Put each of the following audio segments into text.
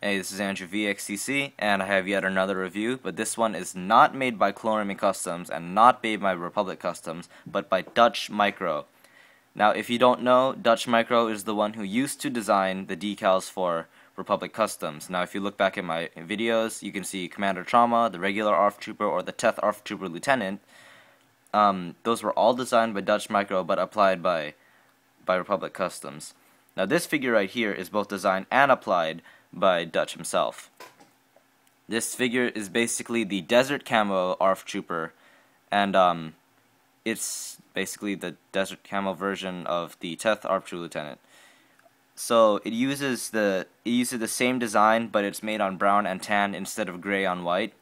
Hey, this is Andrew VXCC, and I have yet another review, but this one is not made by Clone Customs and not made by Republic Customs, but by Dutch Micro. Now, if you don't know, Dutch Micro is the one who used to design the decals for Republic Customs. Now, if you look back at my videos, you can see Commander Trauma, the regular ARF Trooper, or the 10th ARF Trooper Lieutenant. Those were all designed by Dutch Micro, but applied by Republic Customs. Now, this figure right here is both designed and applied by Dutch himself. This figure is basically the Desert Camo ARF Trooper, and it's basically the Desert Camo version of the 10th ARF Trooper Lieutenant. So it uses the same design, but it's made on brown and tan instead of gray on white,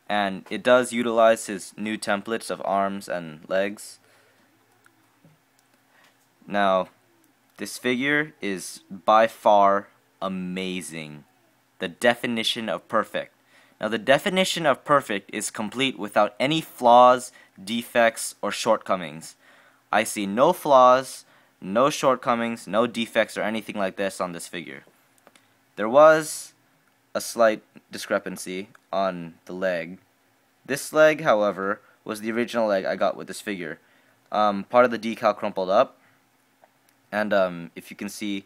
and it does utilize his new templates of arms and legs. Now, this figure is by far amazing. The definition of perfect. Now, the definition of perfect is complete without any flaws, defects, or shortcomings. I see no flaws, no shortcomings, no defects, or anything like this on this figure. There was a slight discrepancy on the leg. This leg, however, was the original leg I got with this figure. Part of the decal crumpled up, and if you can see,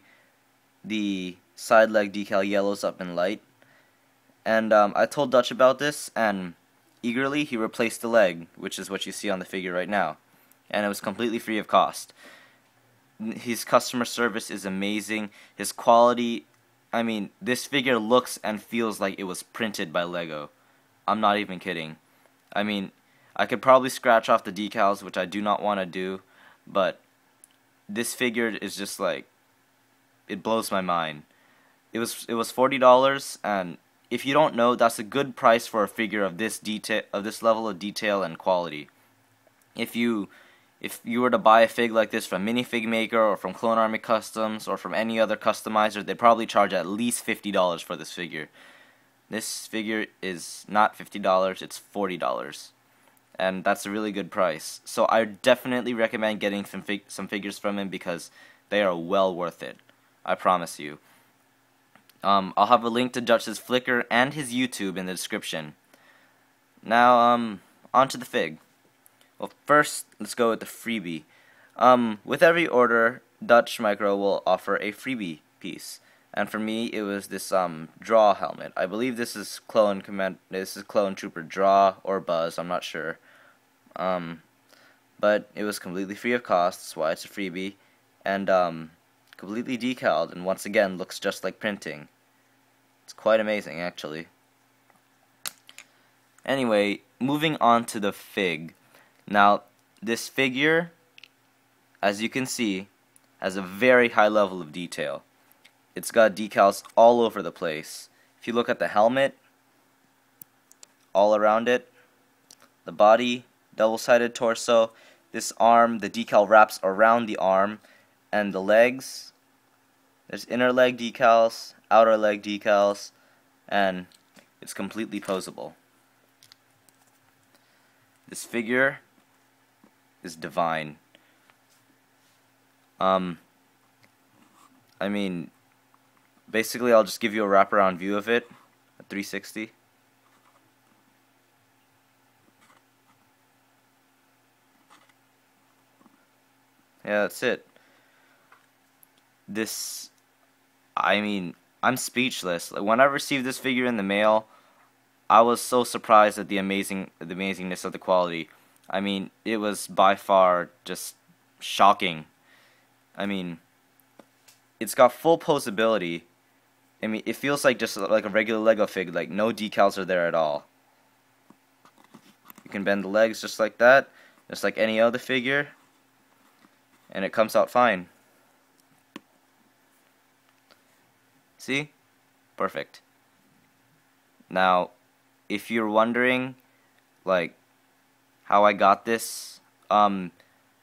the side leg decal yellows up in light. And I told Dutch about this, and eagerly he replaced the leg, which is what you see on the figure right now. And it was completely free of cost. His customer service is amazing. His quality, I mean, this figure looks and feels like it was printed by Lego. I'm not even kidding. I mean, I could probably scratch off the decals, which I do not want to do, but this figure is just like, it blows my mind. It was $40, and if you don't know, that's a good price for a figure of this level of detail and quality. If you were to buy a fig like this from Minifig Maker or from Clone Army Customs or from any other customizer, they'd probably charge at least $50 for this figure. This figure is not $50, it's $40. And that's a really good price. So I definitely recommend getting some figures from him because they are well worth it. I promise you. I'll have a link to Dutch's Flickr and his YouTube in the description. Now, on to the fig. Well, first, let's go with the freebie. With every order, Dutch Micro will offer a freebie piece. And for me, it was this draw helmet. I believe this is Clone Trooper Draw or Buzz, I'm not sure. But it was completely free of cost, that's why it's a freebie. And completely decaled, and once again looks just like printing. It's quite amazing, actually. Anyway, moving on to the fig. Now, this figure, as you can see, has a very high level of detail. It's got decals all over the place. If you look at the helmet, all around it, the body, double-sided torso, this arm, the decal wraps around the arm, and the legs. There's inner leg decals, outer leg decals, and it's completely posable. This figure is divine. I mean, basically I'll just give you a wraparound view of it, a 360. Yeah, that's it. I mean, I'm speechless. Like, when I received this figure in the mail, I was so surprised at the amazingness of the quality. I mean, it was by far just shocking. I mean, it's got full posability. I mean, it feels like just like a regular Lego fig, like no decals are there at all. You can bend the legs just like that, just like any other figure, and it comes out fine. See? Perfect. Now, if you're wondering, like, how I got this,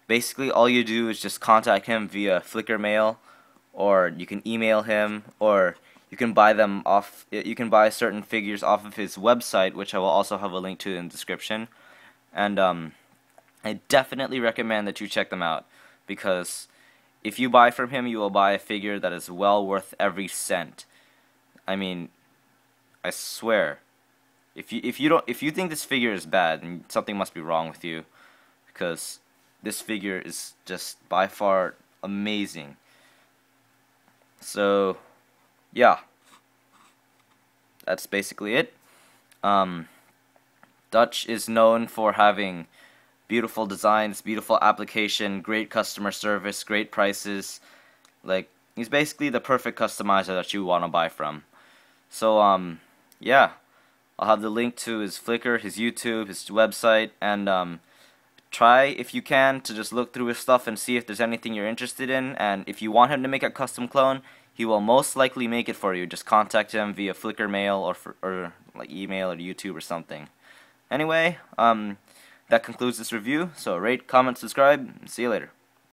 basically all you do is just contact him via Flickr mail, or you can email him, or you can buy certain figures off of his website, which I will also have a link to in the description. And I definitely recommend that you check them out, because if you buy from him, you will buy a figure that is well worth every cent. I mean, I swear. If you think this figure is bad, then something must be wrong with you, because this figure is just by far amazing. So yeah, that's basically it. Dutch is known for having beautiful designs, beautiful application, great customer service, great prices. Like, he's basically the perfect customizer that you want to buy from. So yeah, I'll have the link to his Flickr, his YouTube, his website, and try, if you can, to just look through his stuff and see if there's anything you're interested in. And if you want him to make a custom clone, he will most likely make it for you. Just contact him via Flickr mail or like email or YouTube or something. Anyway, that concludes this review. So rate, comment, subscribe. See you later.